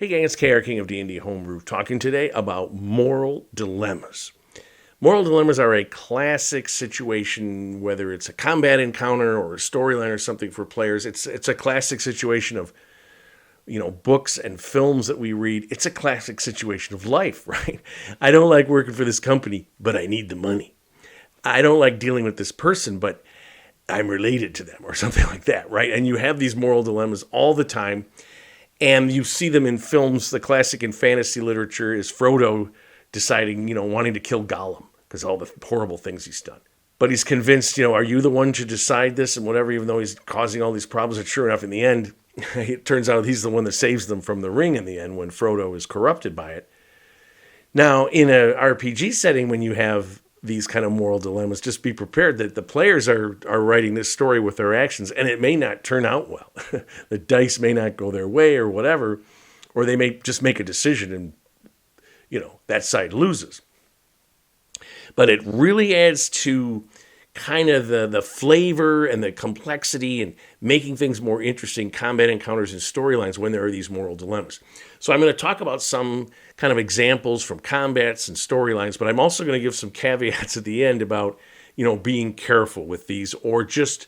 Hey gang, it's KR King of D&D Homebrew talking today about moral dilemmas. Moral dilemmas are a classic situation, whether it's a combat encounter or a storyline or something for players. It's a classic situation of, books and films that we read. It's a classic situation of life, right? I don't like working for this company, but I need the money. I don't like dealing with this person, but I'm related to them or something like that, right? And you have these moral dilemmas all the time. And you see them in films. The classic in fantasy literature is Frodo deciding, wanting to kill Gollum because all the horrible things he's done. But he's convinced, are you the one to decide this and whatever, even though he's causing all these problems. And sure enough, in the end, it turns out he's the one that saves them from the ring in the end when Frodo is corrupted by it. Now, in an RPG setting, when you have these kind of moral dilemmas, just be prepared that the players are writing this story with their actions, and it may not turn out well. The dice may not go their way or whatever, or they may just make a decision and, that side loses. But it really adds to kind of the flavor and the complexity and making things more interesting, combat encounters and storylines when there are these moral dilemmas. So I'm going to talk about some kind of examples from combats and storylines, but I'm also going to give some caveats at the end about, being careful with these or just,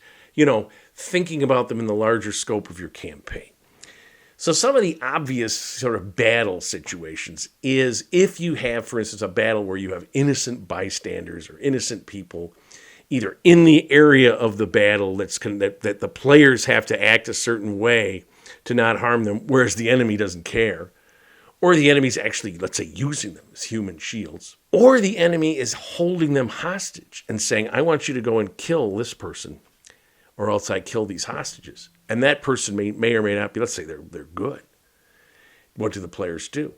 thinking about them in the larger scope of your campaign. So some of the obvious sort of battle situations is if you have, for instance, a battle where you have innocent bystanders or innocent people either in the area of the battle that the players have to act a certain way to not harm them, whereas the enemy doesn't care, or the enemy's actually, let's say, using them as human shields, or the enemy is holding them hostage and saying, I want you to go and kill this person, or else I kill these hostages. And that person may or may not be, let's say they're good. What do the players do?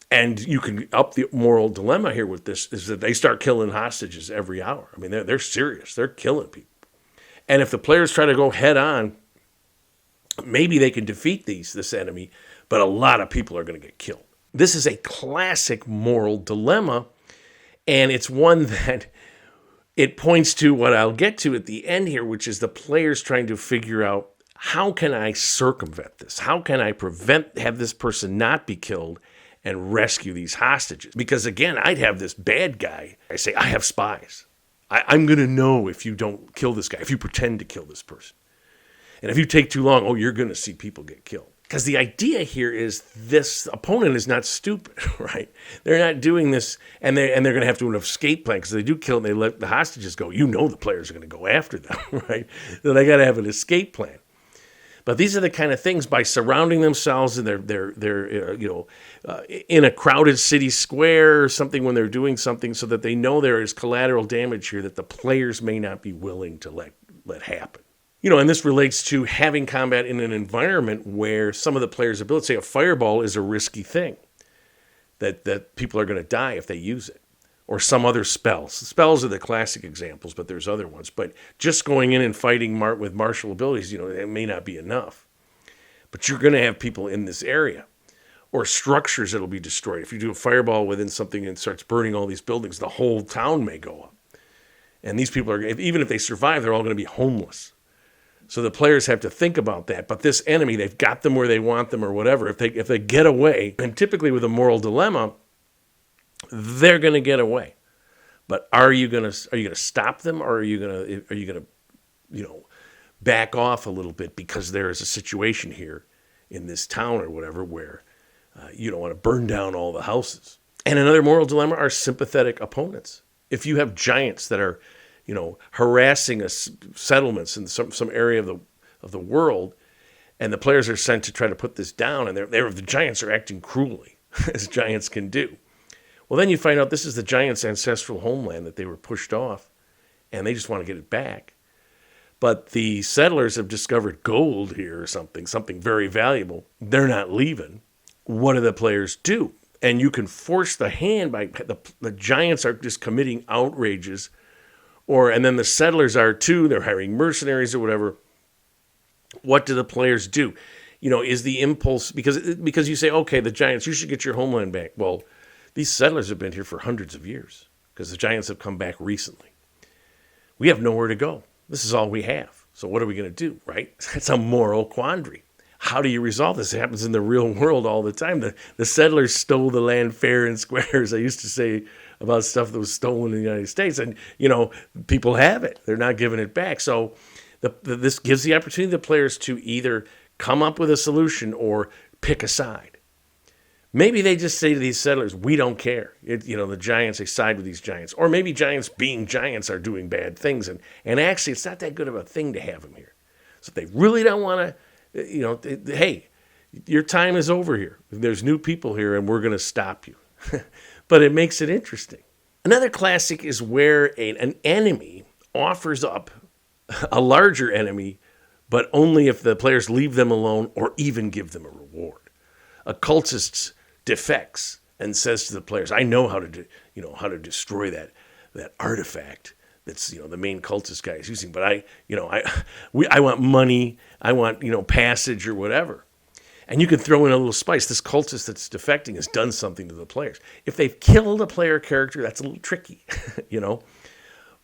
And you can up the moral dilemma here with this is that they start killing hostages every hour. I mean, they're serious. They're killing people. And if the players try to go head on, maybe they can defeat this enemy, but a lot of people are going to get killed. This is a classic moral dilemma, and it's one that it points to what I'll get to at the end here, which is the players trying to figure out, how can I circumvent this? How can I have this person not be killed and rescue these hostages? Because again, I'd have this bad guy. I say, I have spies. I'm going to know if you don't kill this guy, if you pretend to kill this person. And if you take too long, you're going to see people get killed. Because the idea here is this opponent is not stupid, right? They're not doing this, and they're going to have to do an escape plan, because they do kill and they let the hostages go. The players are going to go after them, right? So they got to have an escape plan. But these are the kind of things, by surrounding themselves and they're in a crowded city square or something when they're doing something, so that they know there is collateral damage here that the players may not be willing to let happen. And this relates to having combat in an environment where some of the players' ability, say a fireball is a risky thing, that people are going to die if they use it. Or some other spells. Spells are the classic examples, but there's other ones. But just going in and fighting with martial abilities, it may not be enough. But you're going to have people in this area. Or structures that will be destroyed. If you do a fireball within something and it starts burning all these buildings, the whole town may go up. And these people even if they survive, they're all going to be homeless. So the players have to think about that. But this enemy, they've got them where they want them or whatever. If they get away, and typically with a moral dilemma, they're going to get away. But are you going to stop them, or are you going to back off a little bit because there is a situation here in this town or whatever where you don't want to burn down all the houses? And another moral dilemma are sympathetic opponents. If you have giants that are harassing settlements in some area of the world, and the players are sent to try to put this down, and the giants are acting cruelly, as giants can do. Well, then you find out this is the giants' ancestral homeland that they were pushed off, and they just want to get it back. But the settlers have discovered gold here or something very valuable. They're not leaving. What do the players do? And you can force the hand by the giants are just committing outrages, and then the settlers are too. They're hiring mercenaries or whatever. What do the players do? Is the impulse, because you say, okay, the giants, you should get your homeland back. Well, these settlers have been here for hundreds of years because the giants have come back recently. We have nowhere to go. This is all we have. So what are we going to do, right? That's a moral quandary. how do you resolve this? It happens in the real world all the time. The settlers stole the land fair and square, as I used to say about stuff that was stolen in the United States. And, people have it. They're not giving it back. So this gives the opportunity to the players to either come up with a solution or pick a side. Maybe they just say to these settlers, we don't care. The giants, they side with these giants. Or maybe giants being giants are doing bad things. And actually, it's not that good of a thing to have them here. So if they really don't want to, hey, your time is over here. There's new people here, and we're going to stop you. But it makes it interesting. Another classic is where an enemy offers up a larger enemy, but only if the players leave them alone or even give them a reward. A cultist defects and says to the players, I know how to destroy that artifact that's the main cultist guy is using, but I want money, I want passage or whatever. And you can throw in a little spice. This cultist that's defecting has done something to the players. If they've killed a player character, that's a little tricky,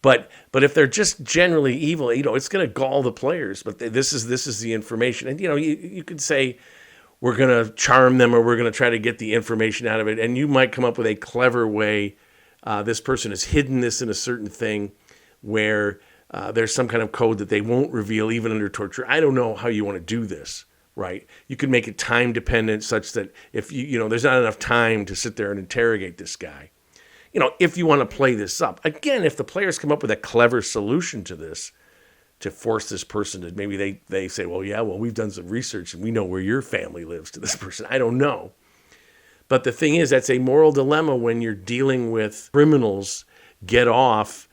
But if they're just generally evil, it's going to gall the players. But this is the information, and you could say, we're going to charm them, or we're going to try to get the information out of it. And you might come up with a clever way. This person has hidden this in a certain thing where there's some kind of code that they won't reveal even under torture. I don't know how you want to do this, right? You can make it time dependent such that if there's not enough time to sit there and interrogate this guy. If you want to play this up. Again, if the players come up with a clever solution to this, to force this person to, maybe they say, well, we've done some research and we know where your family lives to this person. I don't know. But the thing is, that's a moral dilemma when you're dealing with criminals get off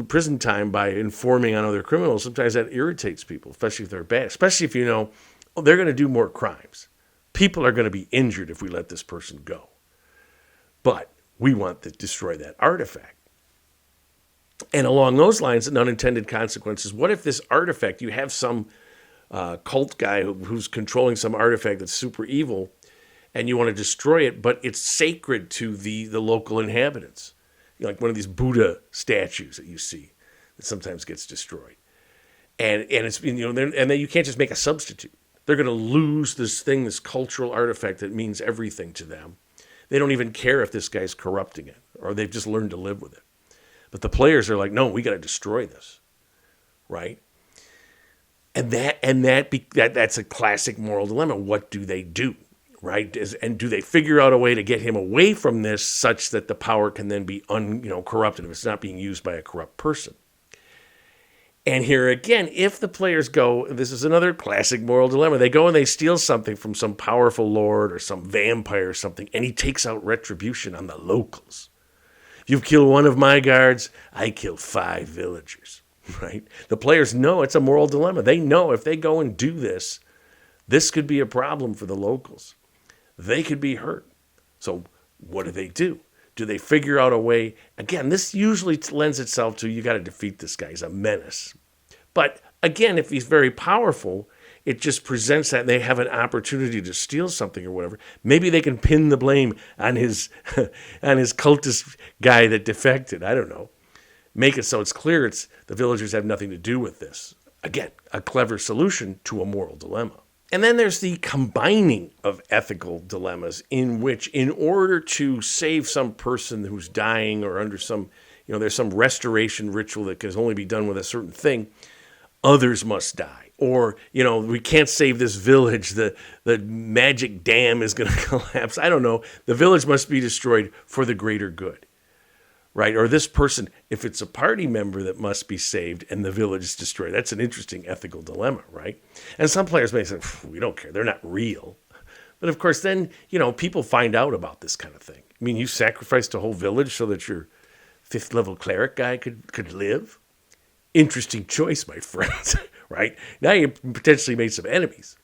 prison time by informing on other criminals. Sometimes that irritates people, especially if they're bad, especially if they're going to do more crimes. People are going to be injured if we let this person go. But we want to destroy that artifact. And along those lines, and unintended consequences, what if this artifact, you have some cult guy who's controlling some artifact that's super evil, and you want to destroy it, but it's sacred to the local inhabitants. Like one of these Buddha statues that you see that sometimes gets destroyed. And it's, and then you can't just make a substitute. They're going to lose this thing, this cultural artifact that means everything to them. They don't even care if this guy's corrupting it, or they've just learned to live with it. But the players are like, no, we got to destroy this, right? And that's a classic moral dilemma. What do they do, right? And do they figure out a way to get him away from this such that the power can then be corrupted if it's not being used by a corrupt person? And here again, if the players go, this is another classic moral dilemma, they go and they steal something from some powerful lord or some vampire or something, and he takes out retribution on the locals. You kill one of my guards, I kill 5 villagers, right? The players know it's a moral dilemma. They know if they go and do this, this could be a problem for the locals. They could be hurt. So what do? Do they figure out a way? Again, this usually lends itself to you got to defeat this guy. He's a menace. But again, if he's very powerful, it just presents that they have an opportunity to steal something or whatever. Maybe they can pin the blame on his cultist guy that defected. I don't know. Make it so it's clear the villagers have nothing to do with this. Again, a clever solution to a moral dilemma. And then there's the combining of ethical dilemmas in which, in order to save some person who's dying or under some, there's some restoration ritual that can only be done with a certain thing, others must die. Or, we can't save this village. The magic dam is going to collapse. I don't know. The village must be destroyed for the greater good, right? Or this person, if it's a party member that must be saved and the village is destroyed, that's an interesting ethical dilemma, right? And some players may say, we don't care. They're not real. But of course, then, people find out about this kind of thing. I mean, you sacrificed a whole village so that your 5th level cleric guy could live. Interesting choice, my friends, right? Now you potentially made some enemies.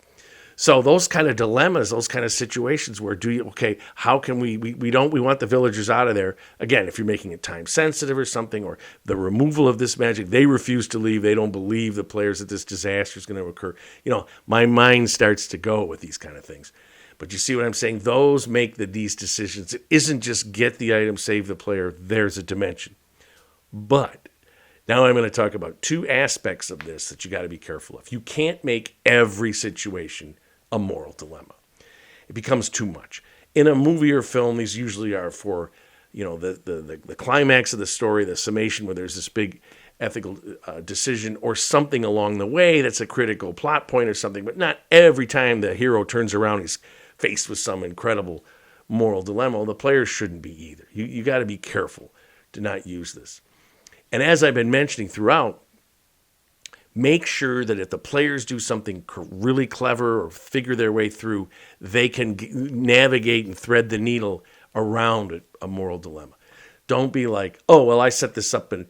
So those kind of dilemmas, those kind of situations where how can we want the villagers out of there. Again, if you're making it time sensitive or something, or the removal of this magic, they refuse to leave. They don't believe the players that this disaster is going to occur. My mind starts to go with these kind of things. But you see what I'm saying? Those make these decisions. It isn't just get the item, save the player. There's a dimension. But now I'm going to talk about 2 aspects of this that you got to be careful of. You can't make every situation a moral dilemma. It becomes too much. In a movie or film, these usually are for, the climax of the story, the summation where there's this big ethical decision or something along the way that's a critical plot point or something, but not every time the hero turns around, he's faced with some incredible moral dilemma. Well, the players shouldn't be either. You got to be careful to not use this. And as I've been mentioning throughout, make sure that if the players do something really clever or figure their way through, they can navigate and thread the needle around a moral dilemma. Don't be like, oh, well, I set this up and,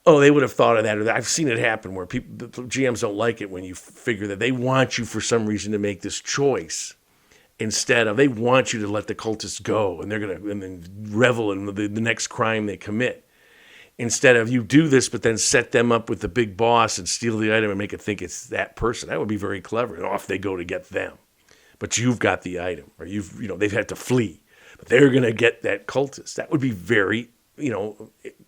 oh, they would have thought of that. Or I've seen it happen where the GMs don't like it when you figure that they want you for some reason to make this choice instead of they want you to let the cultists go and they're going to and then revel in the next crime they commit. Instead of you do this, but then set them up with the big boss and steal the item and make it think it's that person. That would be very clever. And off they go to get them. But you've got the item, or they've had to flee. But they're going to get that cultist. That would be very,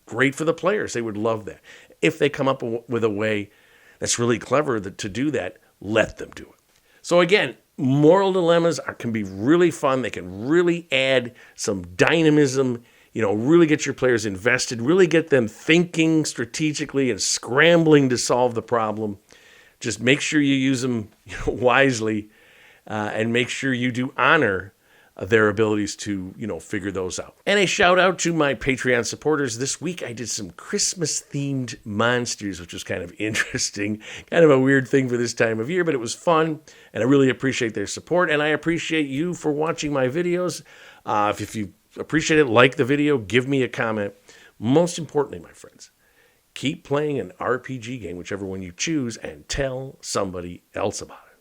great for the players. They would love that. If they come up with a way that's really clever to do that, let them do it. So again, moral dilemmas can be really fun. They can really add some dynamism, really get your players invested, really get them thinking strategically and scrambling to solve the problem. Just make sure you use them wisely and make sure you do honor their abilities to, figure those out. And a shout out to my Patreon supporters. This week I did some Christmas-themed monsters, which was kind of interesting. Kind of a weird thing for this time of year, but it was fun, and I really appreciate their support, and I appreciate you for watching my videos. If you appreciate it, like the video, give me a comment. Most importantly, my friends, keep playing an RPG game, whichever one you choose, and tell somebody else about it.